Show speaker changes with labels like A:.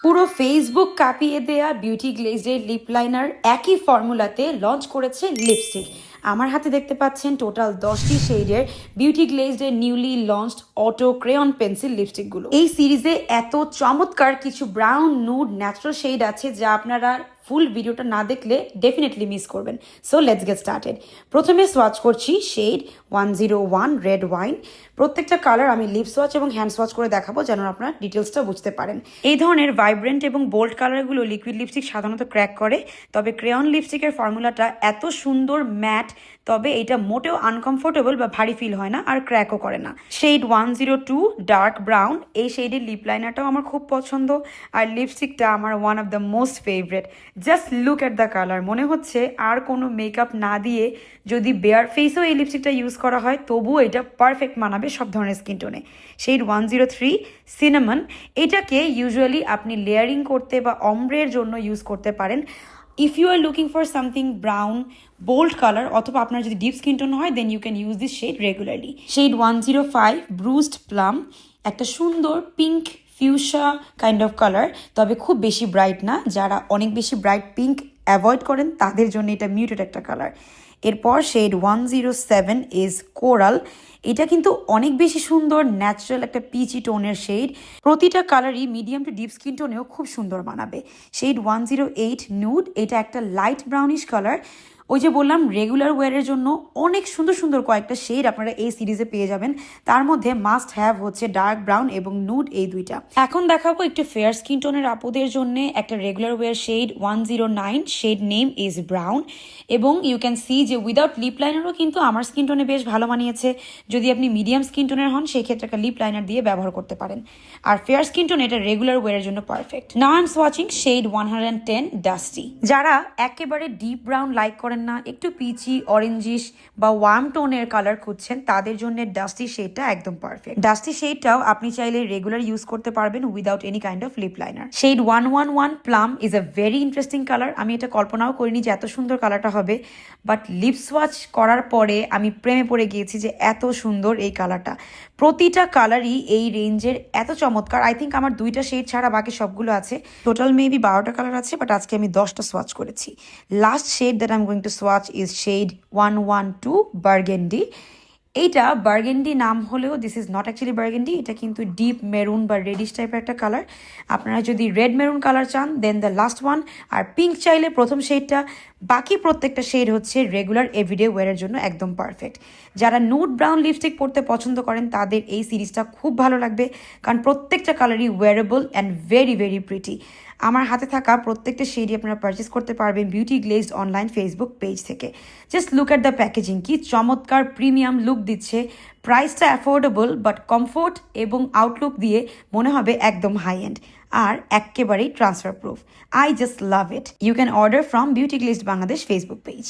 A: পুরো ফেসবুক কাঁপিয়ে দেয়া বিউটি গ্লেজের লিপ লাইনার একই ফর্মুলাতে লঞ্চ করেছে লিপস্টিক। আমার হাতে দেখতে পাচ্ছেন টোটাল 10টি শেডের বিউটি গ্লেজের newly launched auto crayon pencil লিপস্টিকগুলো। এই সিরিজে এত চমৎকার কিছু ব্রাউন নুড ন্যাচারাল শেড আছে যা আপনারা ফুল ভিডিওটা না দেখলে ডেফিনেটলি মিস করবেন। So let's get started. প্রথমে সোয়াচ করছি শেড 101 রেড ওয়াইন। প্রত্যেকটা কালার আমি লিপ সোয়াচ এবং হ্যান্ড সোয়াচ করে দেখাবো যেন আপনারা ডিটেলসটা বুঝতে পারেন। এই ধরনের ভাইব্রেন্ট এবং বোল্ড কালারগুলো লিকুইড লিপস্টিক সাধারণত ক্র্যাক করে, তবে ক্রেয়ন লিপস্টিকের ফর্মুলাটা এত সুন্দর ম্যাট, তবে এটা মোটেও আনকমফোর্টেবল বা ভারী ফিল হয় না আর ক্র্যাকও করে না। শেড 102 ডার্ক ব্রাউন, এই শেডের লিপ লাইনারটাও আমার খুব পছন্দ আর লিপস্টিকটা আমার one of the most favourite. Just look at the colour, মনে হচ্ছে আর কোনো মেকআপ না দিয়ে যদি বেয়ার ফেসেও এই লিপস্টিকটা ইউজ করা হয় তবুও এটা পারফেক্ট মানাবে সব ধরনের স্কিন টোনে। শেড 103 সিনামন, এটাকে ইউজুয়ালি আপনি লেয়ারিং করতে বা অম্ব্রের জন্য ইউজ করতে পারেন। If you are looking for something brown bold colour, অথবা আপনার যদি ডিপ স্কিন টোন হয় then you can use this shade regularly. Shade 105 bruised plum, একটা সুন্দর pink fuchsia kind of colour, তবে খুব বেশি ব্রাইট না। যারা অনেক বেশি ব্রাইট পিঙ্ক অ্যাভয়েড করেন তাদের জন্য এটা মিউটেড একটা কালার। এরপর শেড 107 ইজ কোরাল, এটা কিন্তু অনেক বেশি সুন্দর ন্যাচারাল একটা পিচি টোনের শেড। প্রতিটা কালারই মিডিয়াম টু ডিপ স্কিন টোনেও খুব সুন্দর মানাবে। শেড 108 নুড, এটা একটা লাইট ব্রাউনিশ কালার। ওই যে বললাম রেগুলার ওয়ারের জন্য অনেক সুন্দর সুন্দর কয়েকটা শেড আপনারা এই সিরিজে পেয়ে যাবেন। তার মধ্যে মাস্ট হ্যাভ হচ্ছে ডার্ক ব্রাউন এবং নুড, এই দুইটা। এখন দেখাবো একটু ফেয়ার স্কিন টোনের আপুদের জন্য একটা regular wear shade 109, shade name is brown. এবং ইউ ক্যান সি যে উইদাউট লিপ লাইনারও কিন্তু আমার স্কিন টোনে বেশ ভালো মানিয়েছে। যদি আপনি মিডিয়াম স্কিন টোনের হন সেই ক্ষেত্রে একটা লিপ লাইনার দিয়ে ব্যবহার করতে পারেন। আর ফেয়ার স্কিন টোন এটা রেগুলার ওয়ারের জন্য perfect. Now I am swatching shade 110 dusty. যারা একেবারে ডিপ ব্রাউন লাইক করেন না, একটু পিচি অরেঞ্জিশ বা ওয়ার্ম টোনের কালার খুঁজছেন, তাদের জন্য ডাস্টি শেডটা একদম পারফেক্ট। ডাস্টি শেডটাও আপনি চাইলে রেগুলার ইউজ করতে পারবেন without any kind of lip liner. Shade 111 plum is a very interesting colour. আমি এটা কল্পনাও করিনি যে এত সুন্দর কালারটা হবে, বাট লিপ সোয়াচ করার পরে আমি প্রেমে পড়ে গিয়েছি যে এত সুন্দর এই কালারটা। প্রতিটা কালারই এই রেঞ্জের এত চমৎকার। আই থিঙ্ক আমার 2টা শেড ছাড়া বাকি সবগুলো আছে। টোটাল মেবি 12টা কালার আছে, বাট আজকে আমি 10টা সোয়াচ করেছি। Last shade that I am going to swatch is shade 112 burgundy. এইটা বার্গেন্ডি নাম হলেও this is not actually burgundy, এটা কিন্তু ডিপ মেরুন বা রেডিশ টাইপের একটা কালার। আপনারা যদি রেড মেরুন কালার চান দেন দ্য লাস্ট ওয়ান, আর পিঙ্ক চাইলে প্রথম শেডটা। বাকি প্রত্যেকটা শেড হচ্ছে রেগুলার এভরিডে ওয়ারের জন্য একদম পারফেক্ট। যারা নুড ব্রাউন লিপস্টিক পরতে পছন্দ করেন তাদের এই সিরিজটা খুব ভালো লাগবে, কারণ প্রত্যেকটা কালারই wearable and very very pretty. আমার হাতে থাকা প্রত্যেকটা শেডই আপনারা পারচেস করতে পারবেন Beauty Glazed online Facebook page থেকে। Just look at the packaging, কি চমৎকার প্রিমিয়াম লুক দিচ্ছে। প্রাইসটা অ্যাফোর্ডেবল, বাট কমফোর্ট এবং আউটলুক দিয়ে মনে হবে একদম হাই এন্ড আর একেবারেই transfer proof. I just love it. You can order from Beauty Glazed Bangladesh Facebook page.